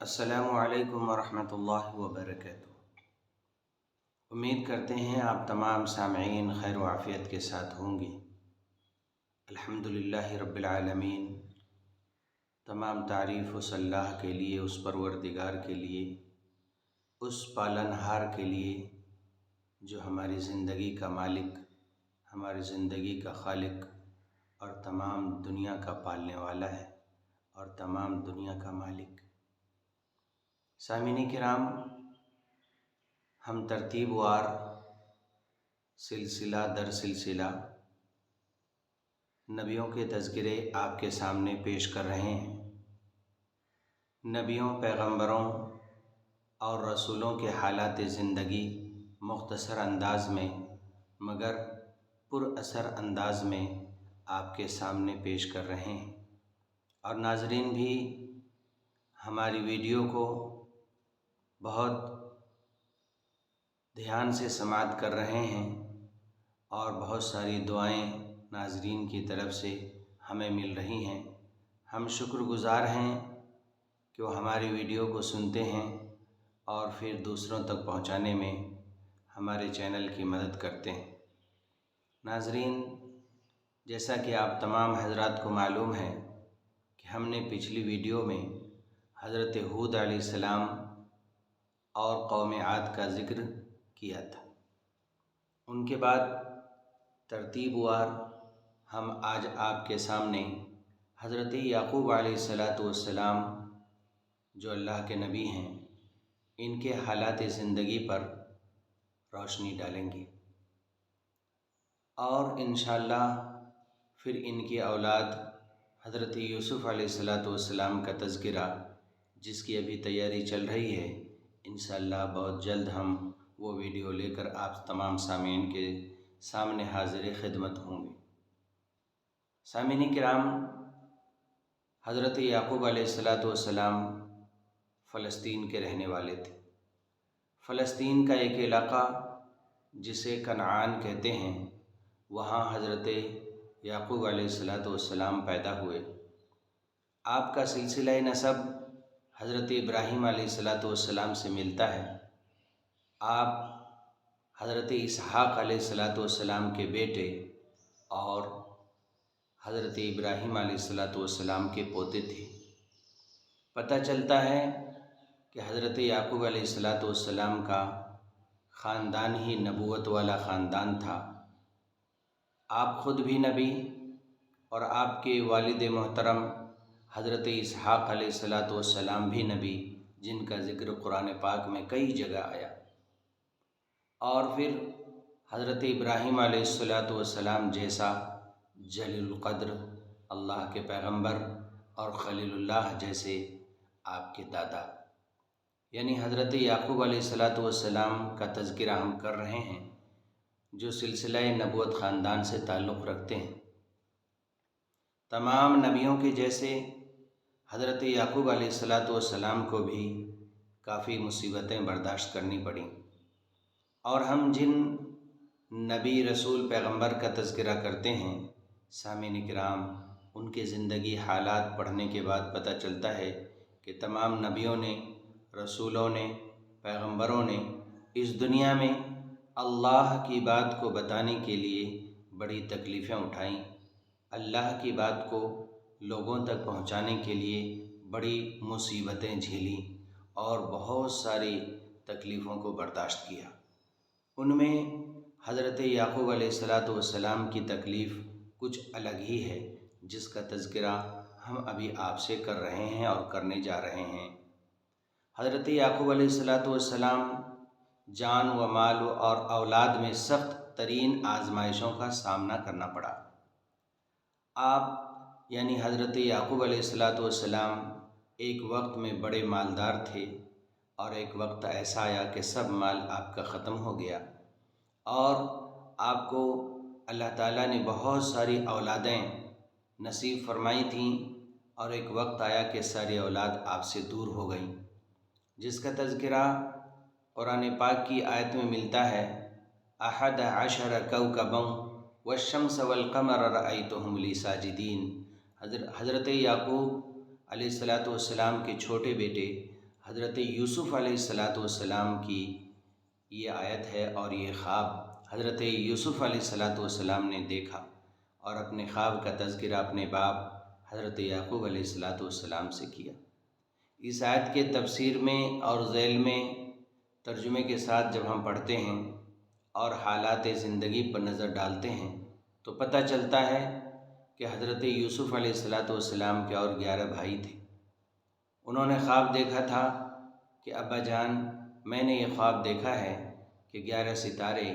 السلام علیکم ورحمۃ اللہ وبرکاتہ۔ امید کرتے ہیں آپ تمام سامعین خیر و عافیت کے ساتھ ہوں گے۔ الحمدللہ رب العالمین، تمام تعریف اس اللہ کے لیے، اس پروردگار کے لیے، اس پالنہار کے لیے جو ہماری زندگی کا مالک، ہماری زندگی کا خالق اور تمام دنیا کا پالنے والا ہے اور تمام دنیا کا مالک۔ سامعین کرام، ہم ترتیب وار سلسلہ در سلسلہ نبیوں کے تذکرے آپ کے سامنے پیش کر رہے ہیں۔ نبیوں، پیغمبروں اور رسولوں کے حالات زندگی مختصر انداز میں مگر پر اثر انداز میں آپ کے سامنے پیش کر رہے ہیں، اور ناظرین بھی ہماری ویڈیو کو بہت دھیان سے سماعت کر رہے ہیں، اور بہت ساری دعائیں ناظرین کی طرف سے ہمیں مل رہی ہیں۔ ہم شکر گزار ہیں کہ وہ ہماری ویڈیو کو سنتے ہیں اور پھر دوسروں تک پہنچانے میں ہمارے چینل کی مدد کرتے ہیں۔ ناظرین، جیسا کہ آپ تمام حضرات کو معلوم ہے کہ ہم نے پچھلی ویڈیو میں حضرت ہود علیہ السلام اور قوم عاد کا ذکر کیا تھا۔ ان کے بعد ترتیب وار ہم آج آپ کے سامنے حضرت یعقوب علیہ السلام جو اللہ کے نبی ہیں، ان کے حالات زندگی پر روشنی ڈالیں گے، اور انشاءاللہ پھر ان کی اولاد حضرت یوسف علیہ السلام کا تذکرہ، جس کی ابھی تیاری چل رہی ہے، انشاءاللہ بہت جلد ہم وہ ویڈیو لے کر آپ تمام سامعین کے سامنے حاضر خدمت ہوں گے۔ سامعین کرام، حضرت یعقوب علیہ السلام فلسطین کے رہنے والے تھے۔ فلسطین کا ایک علاقہ جسے کنعان کہتے ہیں، وہاں حضرت یعقوب علیہ السلام پیدا ہوئے۔ آپ کا سلسلہ نسب حضرت ابراہیم علیہ السلام سے ملتا ہے۔ آپ حضرت اسحاق علیہ السلام کے بیٹے اور حضرت ابراہیم علیہ السلام کے پوتے تھے۔ پتہ چلتا ہے کہ حضرت یعقوب علیہ السلام کا خاندان ہی نبوت والا خاندان تھا۔ آپ خود بھی نبی اور آپ کے والد محترم حضرت اسحاق علیہ السلام بھی نبی، جن کا ذکر قرآن پاک میں کئی جگہ آیا۔ اور پھر حضرت ابراہیم علیہ السلام جیسا جلیل القدر اللہ کے پیغمبر اور خلیل اللہ جیسے آپ کے دادا، یعنی حضرت یعقوب علیہ السلام کا تذکرہ ہم کر رہے ہیں، جو سلسلہ نبوت خاندان سے تعلق رکھتے ہیں۔ تمام نبیوں کے جیسے حضرت یعقوب علیہ السلام کو بھی کافی مصیبتیں برداشت کرنی پڑیں، اور ہم جن نبی، رسول، پیغمبر کا تذکرہ کرتے ہیں، سامعین کرام، ان کے زندگی حالات پڑھنے کے بعد پتہ چلتا ہے کہ تمام نبیوں نے، رسولوں نے، پیغمبروں نے اس دنیا میں اللہ کی بات کو بتانے کے لیے بڑی تکلیفیں اٹھائیں، اللہ کی بات کو لوگوں تک پہنچانے کے لیے بڑی مصیبتیں جھیلیں اور بہت ساری تکلیفوں کو برداشت کیا۔ ان میں حضرت یعقوب علیہ السلام کی تکلیف کچھ الگ ہی ہے، جس کا تذکرہ ہم ابھی آپ سے کر رہے ہیں اور کرنے جا رہے ہیں۔ حضرت یعقوب علیہ السلام جان و مال اور اولاد میں سخت ترین آزمائشوں کا سامنا کرنا پڑا۔ آپ یعنی حضرت یعقوب علیہ السلام ایک وقت میں بڑے مالدار تھے، اور ایک وقت ایسا آیا کہ سب مال آپ کا ختم ہو گیا، اور آپ کو اللہ تعالیٰ نے بہت ساری اولادیں نصیب فرمائی تھیں، اور ایک وقت آیا کہ ساری اولاد آپ سے دور ہو گئیں، جس کا تذکرہ قرآن پاک کی آیت میں ملتا ہے، احد عشر کوكبا والشمس والقمر رأيتهم لي ساجدين۔ حضرت یعقوب علیہ السلام کے چھوٹے بیٹے حضرت یوسف علیہ السلام کی یہ آیت ہے اور یہ خواب حضرت یوسف علیہ السلام نے دیکھا اور اپنے خواب کا تذکرہ اپنے باپ حضرت یعقوب علیہ السلام سے کیا۔ اس آیت کے تفسیر میں اور ذیل میں ترجمے کے ساتھ جب ہم پڑھتے ہیں اور حالات زندگی پر نظر ڈالتے ہیں تو پتہ چلتا ہے کہ حضرت یوسف علیہ السلام کے اور 11 بھائی تھے۔ انہوں نے خواب دیکھا تھا کہ ابا جان، میں نے یہ خواب دیکھا ہے کہ 11 ستارے،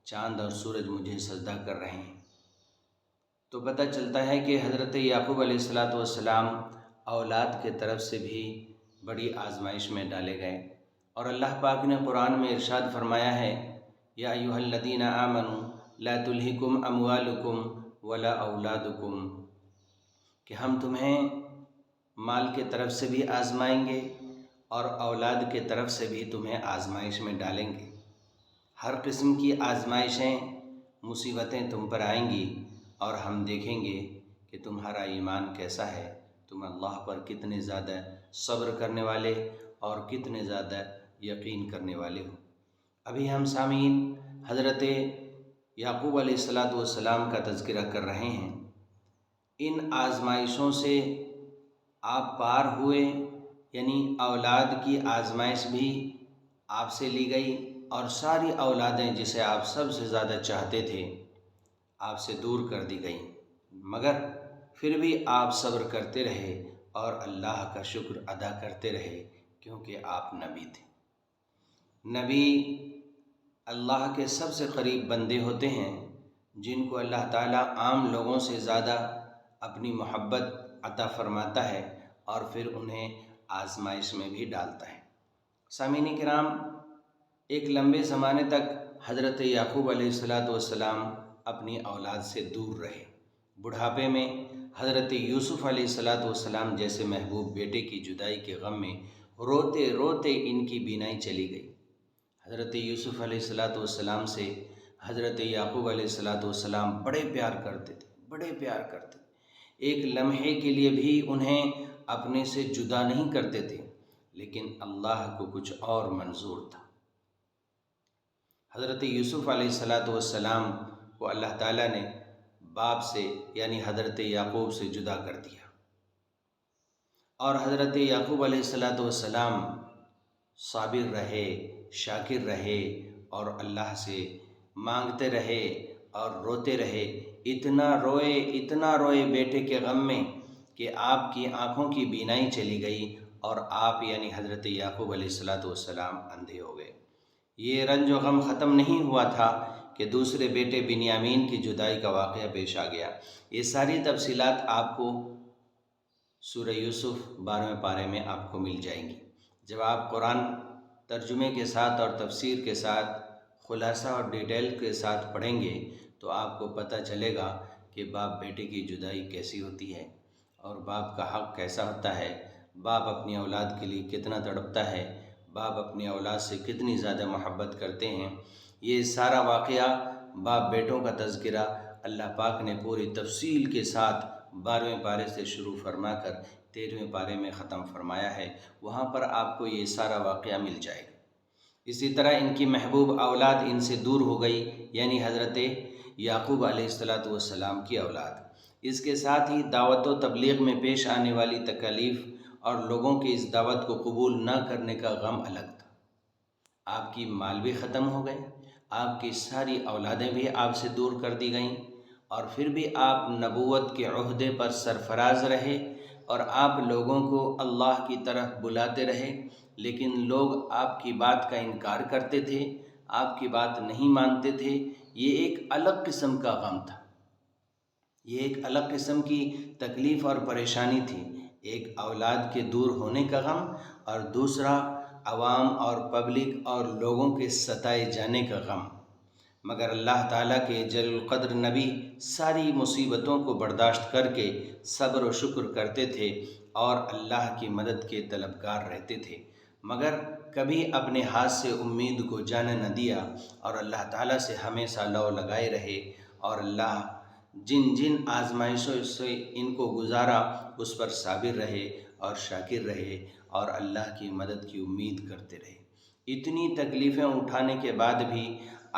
چاند اور سورج مجھے سجدہ کر رہے ہیں۔ تو پتہ چلتا ہے کہ حضرت یعقوب علیہ السلام اولاد کے طرف سے بھی بڑی آزمائش میں ڈالے گئے، اور اللہ پاک نے قرآن میں ارشاد فرمایا ہے، یا ایھا الذین آمنوا لا تلہکم اموالکم ولا اولادکم، کہ ہم تمہیں مال کے طرف سے بھی آزمائیں گے اور اولاد کے طرف سے بھی تمہیں آزمائش میں ڈالیں گے۔ ہر قسم کی آزمائشیں، مصیبتیں تم پر آئیں گی اور ہم دیکھیں گے کہ تمہارا ایمان کیسا ہے، تم اللہ پر کتنے زیادہ صبر کرنے والے اور کتنے زیادہ یقین کرنے والے ہو۔ ابھی ہم سامعین حضرت یعقوب علیہ السلام کا تذکرہ کر رہے ہیں۔ ان آزمائشوں سے آپ پار ہوئے، یعنی اولاد کی آزمائش بھی آپ سے لی گئی اور ساری اولادیں جسے آپ سب سے زیادہ چاہتے تھے آپ سے دور کر دی گئیں، مگر پھر بھی آپ صبر کرتے رہے اور اللہ کا شکر ادا کرتے رہے، کیونکہ آپ نبی تھے۔ نبی اللہ کے سب سے قریب بندے ہوتے ہیں جن کو اللہ تعالیٰ عام لوگوں سے زیادہ اپنی محبت عطا فرماتا ہے اور پھر انہیں آزمائش میں بھی ڈالتا ہے۔ سامعین کرام، ایک لمبے زمانے تک حضرت یعقوب علیہ السلام اپنی اولاد سے دور رہے۔ بڑھاپے میں حضرت یوسف علیہ السلام جیسے محبوب بیٹے کی جدائی کے غم میں روتے روتے ان کی بینائی چلی گئی۔ حضرت یوسف علیہ السلام سے حضرت یعقوب علیہ السلام بڑے پیار کرتے تھے، بڑے پیار کرتے تھے، ایک لمحے کے لیے بھی انہیں اپنے سے جدا نہیں کرتے تھے، لیکن اللہ کو کچھ اور منظور تھا۔ حضرت یوسف علیہ السلام کو اللہ تعالیٰ نے باپ سے یعنی حضرت یعقوب سے جدا کر دیا، اور حضرت یعقوب علیہ السلام صابر رہے، شاکر رہے اور اللہ سے مانگتے رہے اور روتے رہے۔ اتنا روئے بیٹے کے غم میں کہ آپ کی آنکھوں کی بینائی چلی گئی اور آپ یعنی حضرت یعقوب علیہ السلام اندھے ہو گئے۔ یہ رنج و غم ختم نہیں ہوا تھا کہ دوسرے بیٹے بنیامین کی جدائی کا واقعہ پیش آ گیا۔ یہ ساری تفصیلات آپ کو سورہ یوسف 12ویں پارے میں آپ کو مل جائیں گی۔ جب آپ قرآن ترجمے کے ساتھ اور تفسیر کے ساتھ خلاصہ اور ڈیٹیل کے ساتھ پڑھیں گے تو آپ کو پتہ چلے گا کہ باپ بیٹے کی جدائی کیسی ہوتی ہے اور باپ کا حق کیسا ہوتا ہے، باپ اپنی اولاد کے لیے کتنا تڑپتا ہے، باپ اپنی اولاد سے کتنی زیادہ محبت کرتے ہیں۔ یہ سارا واقعہ باپ بیٹوں کا تذکرہ اللہ پاک نے پوری تفصیل کے ساتھ 12ویں پارے سے شروع فرما کر 13ویں پارے میں ختم فرمایا ہے، وہاں پر آپ کو یہ سارا واقعہ مل جائے گا۔ اسی طرح ان کی محبوب اولاد ان سے دور ہو گئی، یعنی حضرت یعقوب علیہ السلام کی اولاد۔ اس کے ساتھ ہی دعوت و تبلیغ میں پیش آنے والی تکالیف اور لوگوں کی اس دعوت کو قبول نہ کرنے کا غم الگ تھا۔ آپ کی مال بھی ختم ہو گئے، آپ کی ساری اولادیں بھی آپ سے دور کر دی گئیں، اور پھر بھی آپ نبوت کے عہدے پر سرفراز رہے اور آپ لوگوں کو اللہ کی طرف بلاتے رہے، لیکن لوگ آپ کی بات کا انکار کرتے تھے، آپ کی بات نہیں مانتے تھے۔ یہ ایک الگ قسم کا غم تھا، یہ ایک الگ قسم کی تکلیف اور پریشانی تھی۔ ایک اولاد کے دور ہونے کا غم اور دوسرا عوام اور پبلک اور لوگوں کے ستائے جانے کا غم۔ مگر اللہ تعالیٰ کے جلیل القدر نبی ساری مصیبتوں کو برداشت کر کے صبر و شکر کرتے تھے اور اللہ کی مدد کے طلبگار رہتے تھے، مگر کبھی اپنے ہاتھ سے امید کو جانے نہ دیا اور اللہ تعالیٰ سے ہمیشہ لو لگائے رہے، اور اللہ جن آزمائشوں سے ان کو گزارا اس پر صابر رہے اور شاکر رہے اور اللہ کی مدد کی امید کرتے رہے۔ اتنی تکلیفیں اٹھانے کے بعد بھی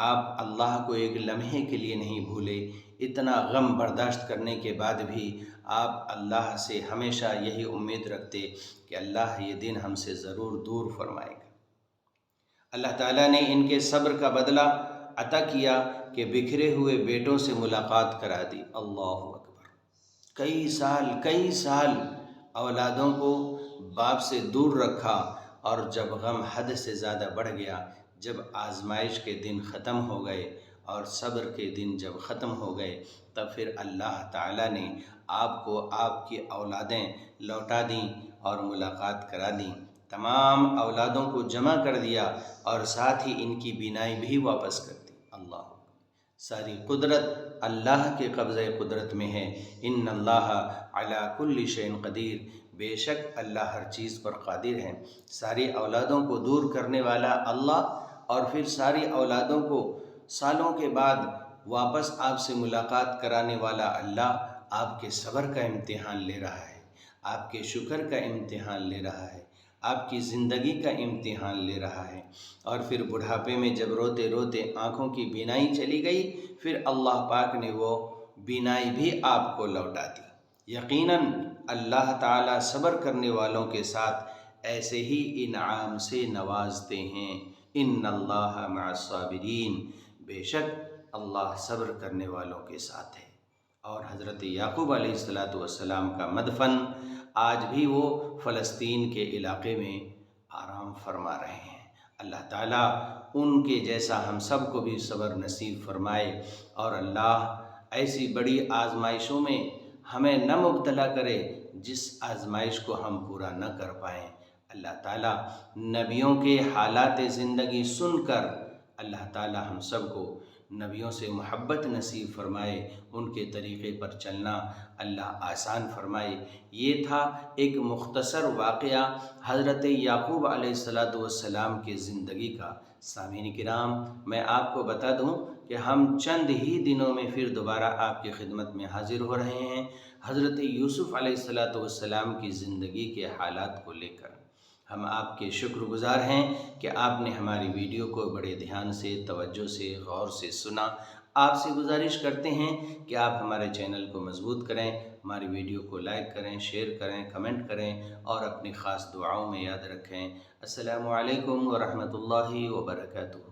آپ اللہ کو ایک لمحے کے لیے نہیں بھولے، اتنا غم برداشت کرنے کے بعد بھی آپ اللہ سے ہمیشہ یہی امید رکھتے کہ اللہ یہ دن ہم سے ضرور دور فرمائے گا۔ اللہ تعالیٰ نے ان کے صبر کا بدلہ عطا کیا کہ بکھرے ہوئے بیٹوں سے ملاقات کرا دی۔ اللہ اکبر! کئی سال اولادوں کو باپ سے دور رکھا، اور جب غم حد سے زیادہ بڑھ گیا، جب آزمائش کے دن ختم ہو گئے اور صبر کے دن جب ختم ہو گئے، تب پھر اللہ تعالیٰ نے آپ کو آپ کی اولادیں لوٹا دیں اور ملاقات کرا دیں، تمام اولادوں کو جمع کر دیا اور ساتھ ہی ان کی بینائی بھی واپس کر دی۔ اللہ! ساری قدرت اللہ کے قبضہ قدرت میں ہے۔ ان اللہ علی کل شیء قدیر، بے شک اللہ ہر چیز پر قادر ہے۔ ساری اولادوں کو دور کرنے والا اللہ، اور پھر ساری اولادوں کو سالوں کے بعد واپس آپ سے ملاقات کرانے والا اللہ، آپ کے صبر کا امتحان لے رہا ہے، آپ کے شکر کا امتحان لے رہا ہے، آپ کی زندگی کا امتحان لے رہا ہے۔ اور پھر بڑھاپے میں جب روتے روتے آنکھوں کی بینائی چلی گئی، پھر اللہ پاک نے وہ بینائی بھی آپ کو لوٹا دی۔ یقیناً اللہ تعالیٰ صبر کرنے والوں کے ساتھ ایسے ہی انعام سے نوازتے ہیں۔ ان اللہ مع الصابرین، بے شک اللہ صبر کرنے والوں کے ساتھ ہے۔ اور حضرت یعقوب علیہ السلام کا مدفن آج بھی وہ فلسطین کے علاقے میں آرام فرما رہے ہیں۔ اللہ تعالیٰ ان کے جیسا ہم سب کو بھی صبر نصیب فرمائے، اور اللہ ایسی بڑی آزمائشوں میں ہمیں نہ مبتلا کرے جس آزمائش کو ہم پورا نہ کر پائیں۔ اللہ تعالیٰ نبیوں کے حالات زندگی سن کر اللہ تعالیٰ ہم سب کو نبیوں سے محبت نصیب فرمائے، ان کے طریقے پر چلنا اللہ آسان فرمائے۔ یہ تھا ایک مختصر واقعہ حضرت یعقوب علیہ السلام کی زندگی کا۔ سامعین کرام، میں آپ کو بتا دوں کہ ہم چند ہی دنوں میں پھر دوبارہ آپ کی خدمت میں حاضر ہو رہے ہیں حضرت یوسف علیہ السلام کی زندگی کے حالات کو لے کر۔ ہم آپ کے شکر گزار ہیں کہ آپ نے ہماری ویڈیو کو بڑے دھیان سے، توجہ سے، غور سے سنا۔ آپ سے گزارش کرتے ہیں کہ آپ ہمارے چینل کو مضبوط کریں، ہماری ویڈیو کو لائک کریں، شیئر کریں، کمنٹ کریں، اور اپنی خاص دعاؤں میں یاد رکھیں۔ السلام علیکم ورحمۃ اللہ وبرکاتہ۔